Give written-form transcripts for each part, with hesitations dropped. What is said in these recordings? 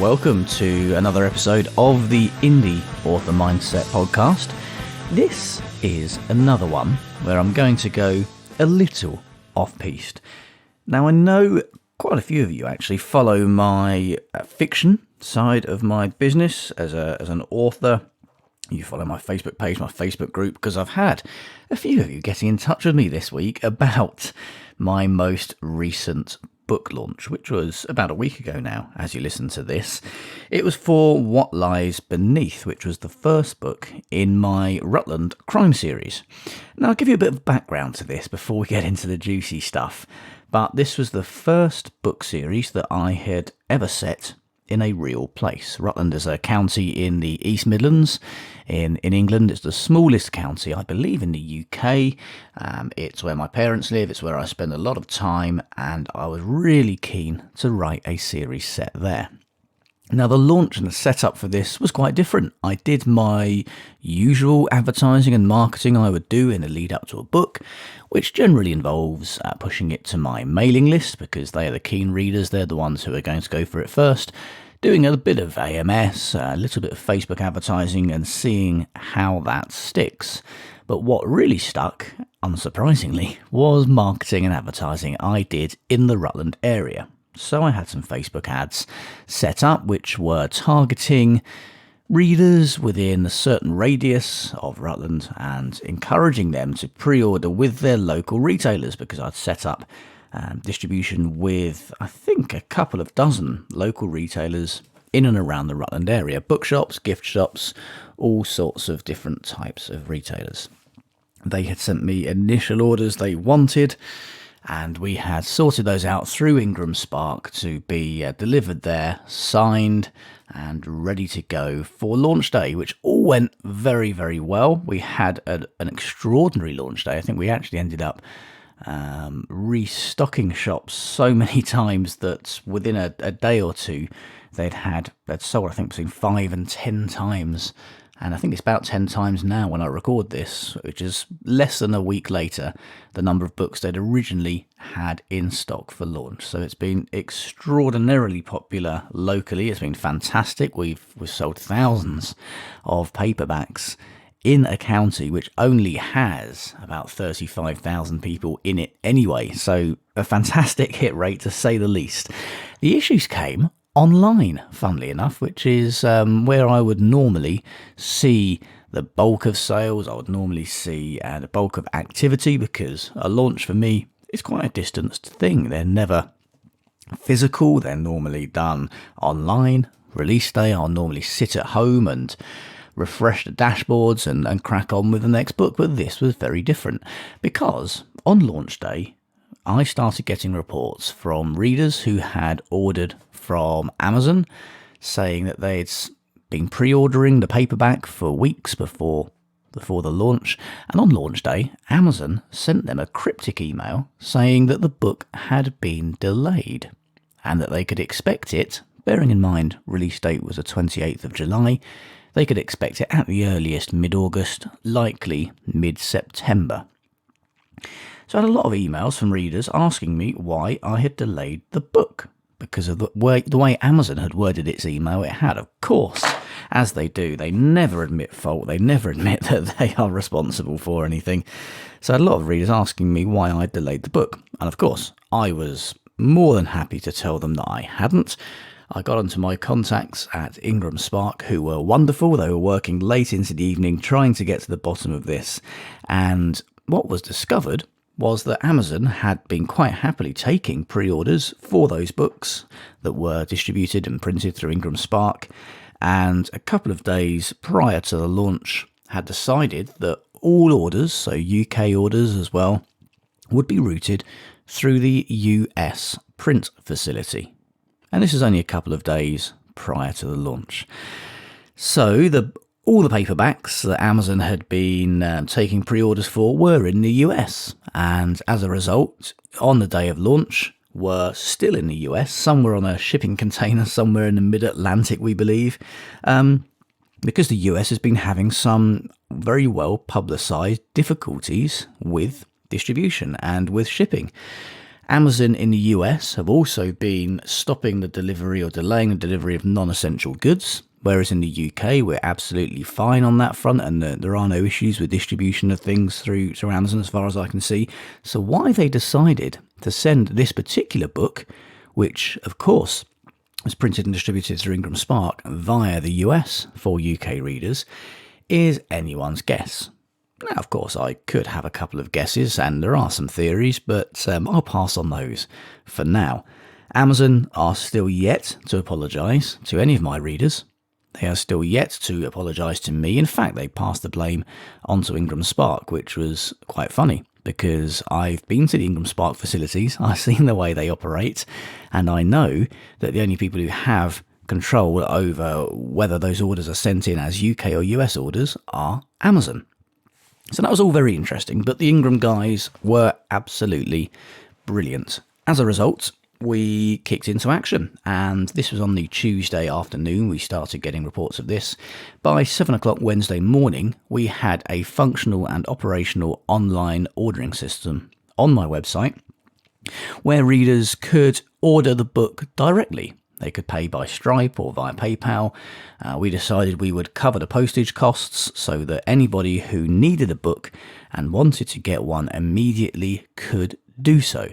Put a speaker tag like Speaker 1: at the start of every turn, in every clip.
Speaker 1: welcome to another episode of the Indie Author Mindset podcast. This is another one where I'm going to go a little off-piste. Now, I know quite a few of you actually follow my fiction side of my business as an author. You follow my Facebook page, my Facebook group, because I've had a few of you getting in touch with me this week about my most recent book launch, which was about a week ago now, as you listen to this. It was for What Lies Beneath, which was the first book in my Rutland crime series. Now, I'll give you a bit of background to this before we get into the juicy stuff, but this was the first book series that I had ever set in a real place. Rutland is a county in the East Midlands in England. It's the smallest county, I believe, in the UK. It's where my parents live. It's where I spend a lot of time, and I was really keen to write a series set there. Now, the launch and the setup for this was quite different. I did my usual advertising and marketing I would do in the lead up to a book, which generally involves pushing it to my mailing list, because they are the keen readers. They're the ones who are going to go for it first. Doing a bit of AMS, a little bit of Facebook advertising, and seeing how that sticks. But what really stuck, unsurprisingly, was marketing and advertising I did in the Rutland area. So I had some Facebook ads set up which were targeting readers within a certain radius of Rutland and encouraging them to pre-order with their local retailers, because I'd set up distribution with, I think, a couple of dozen local retailers in and around the Rutland area. Bookshops, gift shops, all sorts of different types of retailers. They had sent me initial orders they wanted, and we had sorted those out through Ingram Spark to be delivered there, signed and ready to go for launch day, which all went very, very well. We had an extraordinary launch day. I think we actually ended up restocking shops so many times that within a day or two they'd sold, I think, between 5 and 10 times. And I think it's about 10 times now when I record this, which is less than a week later, the number of books they'd originally had in stock for launch. So it's been extraordinarily popular locally. It's been fantastic. We've sold thousands of paperbacks in a county which only has about 35,000 people in it anyway. So a fantastic hit rate, to say the least. The issues came online, funnily enough, which is where I would normally see the bulk of sales. I would normally see the bulk of activity, because a launch for me is quite a distanced thing. They're never physical. They're normally done online. Release day, I'll normally sit at home and refresh the dashboards and crack on with the next book. But this was very different, because on launch day I started getting reports from readers who had ordered from Amazon, saying that they'd been pre-ordering the paperback for weeks before the launch, and on launch day Amazon sent them a cryptic email saying that the book had been delayed and that they could expect it, bearing in mind release date was the 28th of July, they could expect it at the earliest mid-August, likely mid-September. So I had a lot of emails from readers asking me why I had delayed the book, because of the way Amazon had worded its email. It had, of course, as they do. They never admit fault. They never admit that they are responsible for anything. So I had a lot of readers asking me why I delayed the book. And of course, I was more than happy to tell them that I hadn't. I got onto my contacts at Ingram Spark, who were wonderful. They were working late into the evening trying to get to the bottom of this. And what was discovered was that Amazon had been quite happily taking pre-orders for those books that were distributed and printed through Ingram Spark, and a couple of days prior to the launch had decided that all orders, so UK orders as well, would be routed through the US print facility. And this is only a couple of days prior to the launch. So all the paperbacks that Amazon had been taking pre-orders for were in the US, and as a result, on the day of launch, were still in the US. Some were on a shipping container somewhere in the mid-Atlantic, we believe, because the US has been having some very well publicised difficulties with distribution and with shipping. Amazon in the US have also been stopping the delivery or delaying the delivery of non-essential goods, whereas in the UK we're absolutely fine on that front, and there are no issues with distribution of things through Amazon as far as I can see. So why they decided to send this particular book, which of course was printed and distributed through Ingram Spark via the US for UK readers, is anyone's guess. Now, of course, I could have a couple of guesses, and there are some theories, but I'll pass on those for now. Amazon are still yet to apologise to any of my readers. They are still yet to apologise to me. In fact, they passed the blame onto Ingram Spark, which was quite funny, because I've been to the Ingram Spark facilities, I've seen the way they operate, and I know that the only people who have control over whether those orders are sent in as UK or US orders are Amazon. So that was all very interesting, but the Ingram guys were absolutely brilliant. As a result, we kicked into action, and this was on the Tuesday afternoon. We started getting reports of this. By 7 o'clock Wednesday morning, we had a functional and operational online ordering system on my website where readers could order the book directly. They could pay by Stripe or via PayPal. We decided we would cover the postage costs so that anybody who needed a book and wanted to get one immediately could do so.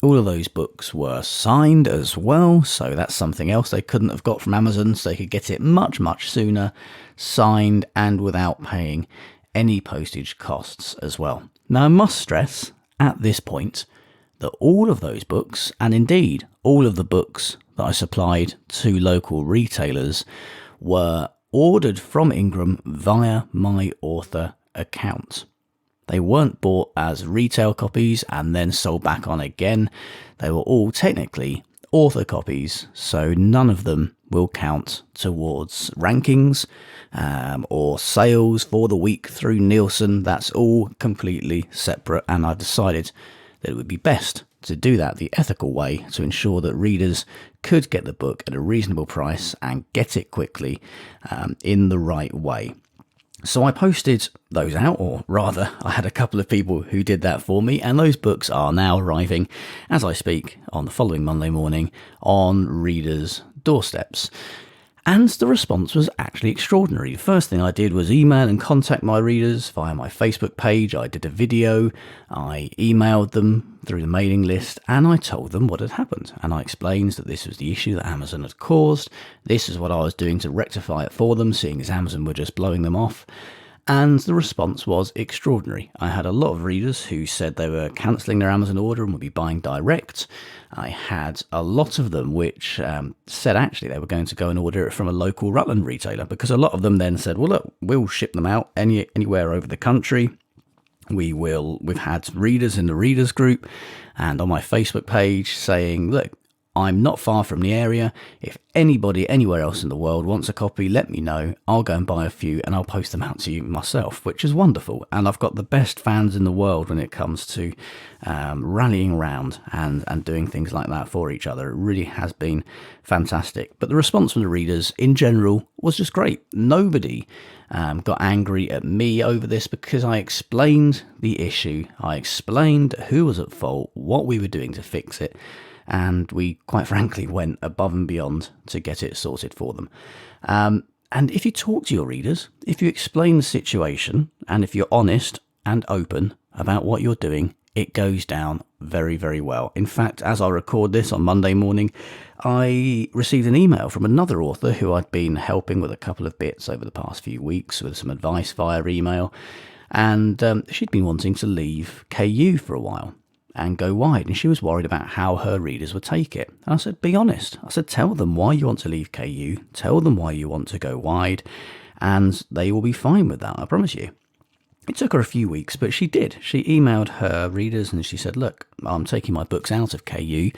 Speaker 1: All of those books were signed as well, so that's something else they couldn't have got from Amazon, so they could get it much, much sooner, signed and without paying any postage costs as well. Now, I must stress at this point that all of those books, and indeed all of the books that I supplied to local retailers, were ordered from Ingram via my author account. They weren't bought as retail copies and then sold back on again. They were all technically author copies, so none of them will count towards rankings or sales for the week through Nielsen. That's all completely separate, and I decided that it would be best to do that the ethical way to ensure that readers could get the book at a reasonable price and get it quickly in the right way. So I posted those out, or rather, I had a couple of people who did that for me, and those books are now arriving, as I speak, on the following Monday morning on readers' doorsteps. And the response was actually extraordinary. The first thing I did was email and contact my readers via my Facebook page. I did a video, I emailed them through the mailing list, and I told them what had happened. And I explained that this was the issue that Amazon had caused. This is what I was doing to rectify it for them, seeing as Amazon were just blowing them off. And the response was extraordinary. I had a lot of readers who said they were cancelling their Amazon order and would be buying direct. I had a lot of them which said actually they were going to go and order it from a local Rutland retailer, because a lot of them then said, well, look, we'll ship them out anywhere over the country. We've had readers in the readers group and on my Facebook page saying, look, I'm not far from the area. If anybody anywhere else in the world wants a copy, let me know. I'll go and buy a few and I'll post them out to you myself, which is wonderful. And I've got the best fans in the world when it comes to rallying around and doing things like that for each other. It really has been fantastic. But the response from the readers in general was just great. Nobody got angry at me over this, because I explained the issue. I explained who was at fault, what we were doing to fix it. And we, quite frankly, went above and beyond to get it sorted for them. And if you talk to your readers, if you explain the situation, and if you're honest and open about what you're doing, it goes down very, very well. In fact, as I record this on Monday morning, I received an email from another author who I'd been helping with a couple of bits over the past few weeks with some advice via email. And she'd been wanting to leave KU for a while and go wide, and she was worried about how her readers would take it. And I said, be honest. I said, tell them why you want to leave KU, tell them why you want to go wide, and they will be fine with that, I promise you. It took her a few weeks, but she did. She emailed her readers and she said, look, I'm taking my books out of KU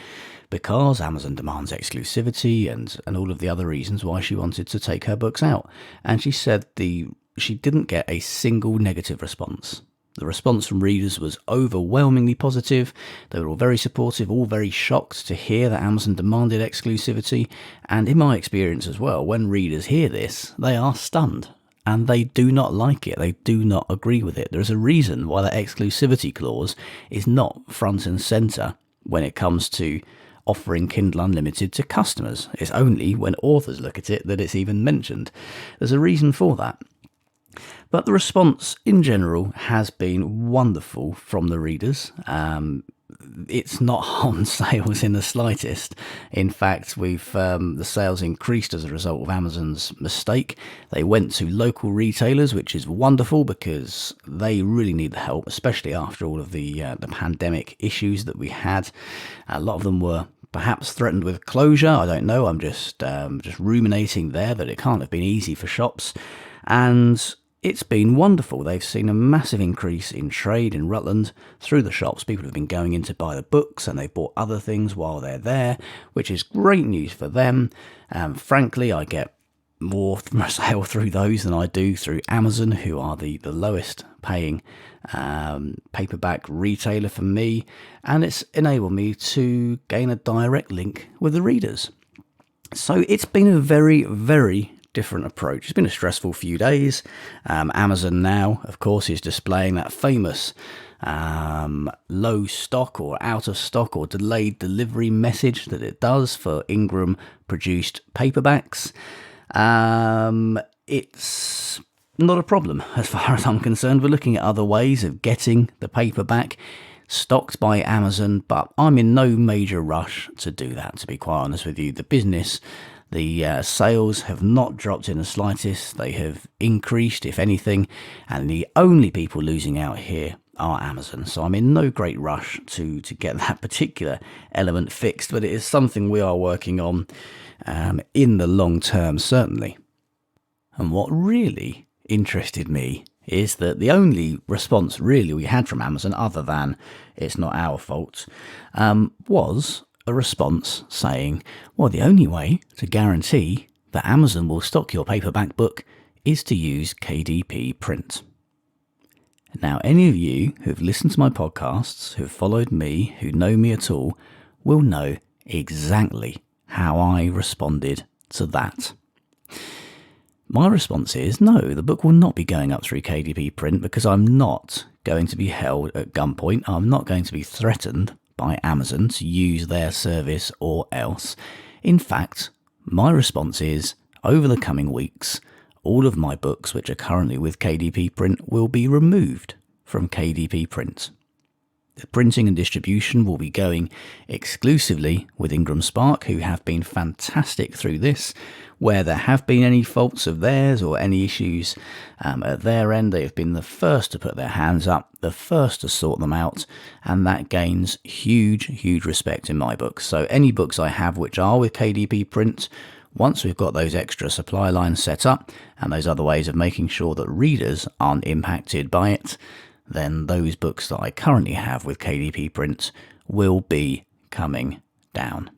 Speaker 1: because Amazon demands exclusivity and all of the other reasons why she wanted to take her books out. And she said she didn't get a single negative response. The response from readers was overwhelmingly positive. They were all very supportive, all very shocked to hear that Amazon demanded exclusivity. And in my experience as well, when readers hear this, they are stunned and they do not like it. They do not agree with it. There is a reason why that exclusivity clause is not front and centre when it comes to offering Kindle Unlimited to customers. It's only when authors look at it that it's even mentioned. There's a reason for that. But the response in general has been wonderful from the readers. It's not harmed sales in the slightest. In fact, the sales increased as a result of Amazon's mistake. They went to local retailers, which is wonderful because they really need the help, especially after all of the pandemic issues that we had. A lot of them were perhaps threatened with closure. I don't know. I'm just ruminating there that it can't have been easy for shops, and it's been wonderful. They've seen a massive increase in trade in Rutland through the shops. People have been going in to buy the books, and they've bought other things while they're there, which is great news for them. Frankly, I get more sale through those than I do through Amazon, who are the lowest paying paperback retailer for me, and it's enabled me to gain a direct link with the readers. So it's been a very, very different approach. It's been a stressful few days. Amazon now, of course, is displaying that famous low stock or out of stock or delayed delivery message that it does for Ingram produced paperbacks. It's not a problem as far as I'm concerned. We're looking at other ways of getting the paperback stocked by Amazon, but I'm in no major rush to do that, to be quite honest with you. The business, the sales have not dropped in the slightest. They have increased, if anything, and the only people losing out here are Amazon. So I'm in no great rush to get that particular element fixed, but it is something we are working on in the long term, certainly. And what really interested me is that the only response really we had from Amazon, other than it's not our fault, was a response saying, well, the only way to guarantee that Amazon will stock your paperback book is to use KDP Print. Now, any of you who've listened to my podcasts, who've followed me, who know me at all, will know exactly how I responded to that. My response is, no, the book will not be going up through KDP Print because I'm not going to be held at gunpoint. I'm not going to be threatened by Amazon to use their service or else. In fact, my response is, over the coming weeks, all of my books which are currently with KDP Print will be removed from KDP Print. The printing and distribution will be going exclusively with Ingram Spark, who have been fantastic through this. Where there have been any faults of theirs or any issues at their end, they have been the first to put their hands up, the first to sort them out, and that gains huge, huge respect in my books. So any books I have which are with KDP Print, once we've got those extra supply lines set up and those other ways of making sure that readers aren't impacted by it, then those books that I currently have with KDP Print will be coming down.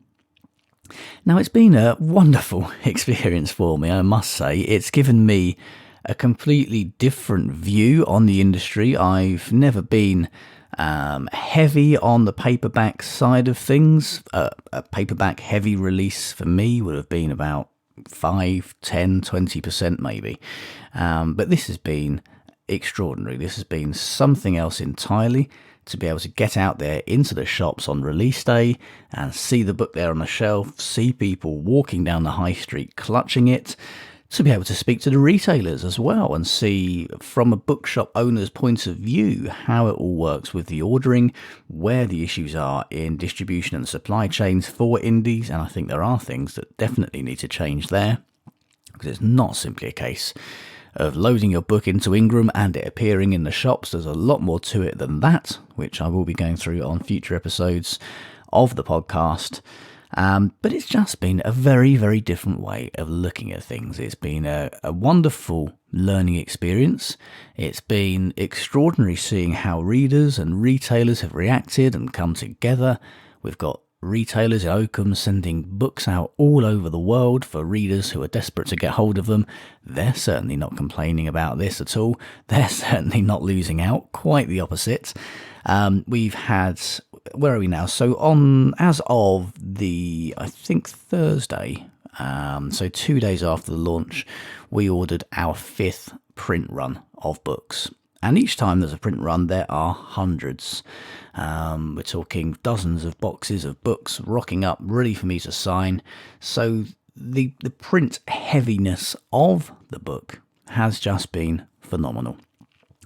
Speaker 1: Now, it's been a wonderful experience for me, I must say. It's given me a completely different view on the industry. I've never been heavy on the paperback side of things. A paperback heavy release for me would have been about 5, 10, 20% maybe. But this has been extraordinary. This has been something else entirely, to be able to get out there into the shops on release day and see the book there on the shelf, see people walking down the high street clutching it, to be able to speak to the retailers as well and see from a bookshop owner's point of view how it all works with the ordering, where the issues are in distribution and supply chains for indies. And I think there are things that definitely need to change there, because it's not simply a case of loading your book into Ingram and it appearing in the shops. There's a lot more to it than that, which I will be going through on future episodes of the podcast. But it's just been a very, very different way of looking at things. It's been a wonderful learning experience. It's been extraordinary seeing how readers and retailers have reacted and come together. We've got retailers in Oakham sending books out all over the world for readers who are desperate to get hold of them. They're certainly not complaining about this at all. They're certainly not losing out. Quite the opposite. We've had, where are we now? So as of I think Thursday, so 2 days after the launch, we ordered our 5th print run of books. And each time there's a print run, there are hundreds. We're talking dozens of boxes of books rocking up, ready for me to sign. So the print heaviness of the book has just been phenomenal.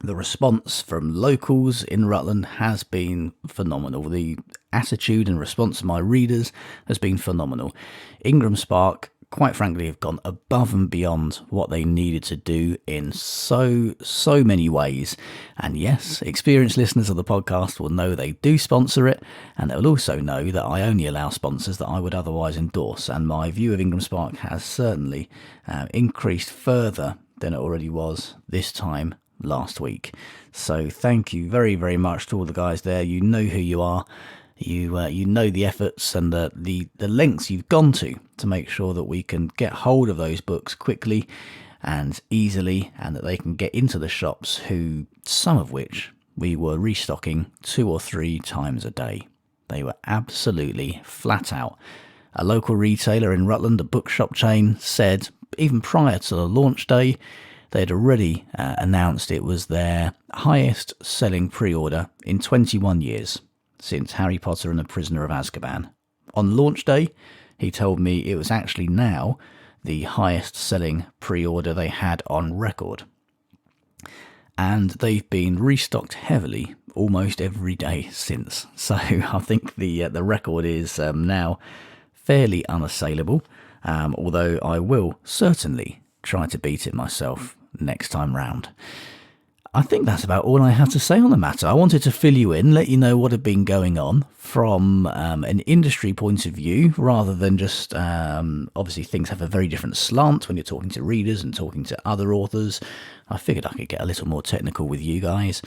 Speaker 1: The response from locals in Rutland has been phenomenal. The attitude and response of my readers has been phenomenal. Ingram Spark, quite frankly, have gone above and beyond what they needed to do in so many ways. And yes, experienced listeners of the podcast will know they do sponsor it, and they will also know that I only allow sponsors that I would otherwise endorse. And my view of Ingram Spark has certainly increased further than it already was this time last week. So thank you very, very much to all the guys there. You know who you are. You know the efforts and the lengths you've gone to make sure that we can get hold of those books quickly and easily, and that they can get into the shops, some of which we were restocking 2 or 3 times a day. They were absolutely flat out. A local retailer in Rutland, a bookshop chain, said even prior to the launch day, they'd already announced it was their highest selling pre-order in 21 years. Since Harry Potter and the Prisoner of Azkaban. On launch day, he told me it was actually now the highest selling pre-order they had on record. And they've been restocked heavily almost every day since. So I think the record is now fairly unassailable, although I will certainly try to beat it myself next time round. I think that's about all I have to say on the matter. I wanted to fill you in, let you know what had been going on from an industry point of view, rather than just, obviously things have a very different slant when you're talking to readers and talking to other authors. I figured I could get a little more technical with you guys.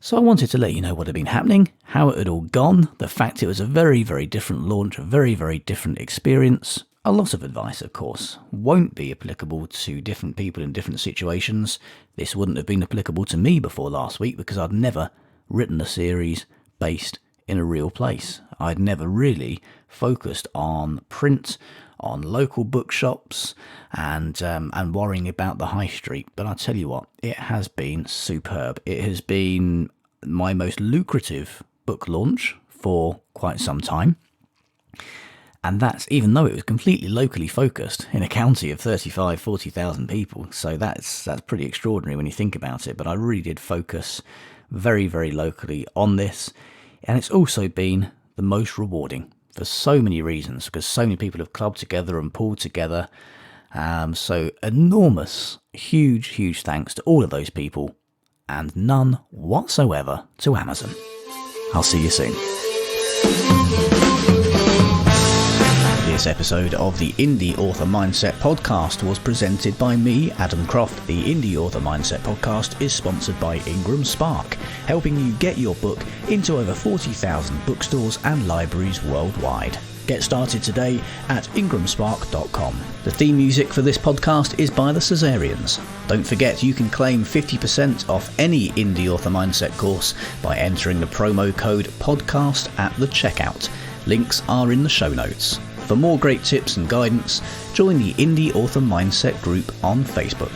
Speaker 1: So I wanted to let you know what had been happening, how it had all gone, the fact it was a very, very different launch, a very, very different experience. A lot of advice, of course, won't be applicable to different people in different situations. This wouldn't have been applicable to me before last week because I'd never written a series based in a real place. I'd never really focused on print, on local bookshops, and worrying about the high street. But I tell you what, it has been superb. It has been my most lucrative book launch for quite some time. And that's even though it was completely locally focused in a county of 40,000 people. So that's pretty extraordinary when you think about it. But I really did focus very, very locally on this. And it's also been the most rewarding for so many reasons, because so many people have clubbed together and pulled together. So enormous, huge thanks to all of those people, and none whatsoever to Amazon. I'll see you soon. This episode of the Indie Author Mindset Podcast was presented by me, Adam Croft. The Indie Author Mindset Podcast is sponsored by Ingram Spark, helping you get your book into over 40,000 bookstores and libraries worldwide. Get started today at ingramspark.com. The theme music for this podcast is by the Caesareans. Don't forget you can claim 50% off any Indie Author Mindset course by entering the promo code podcast at the checkout. Links are in the show notes. For more great tips and guidance, join the Indie Author Mindset group on Facebook.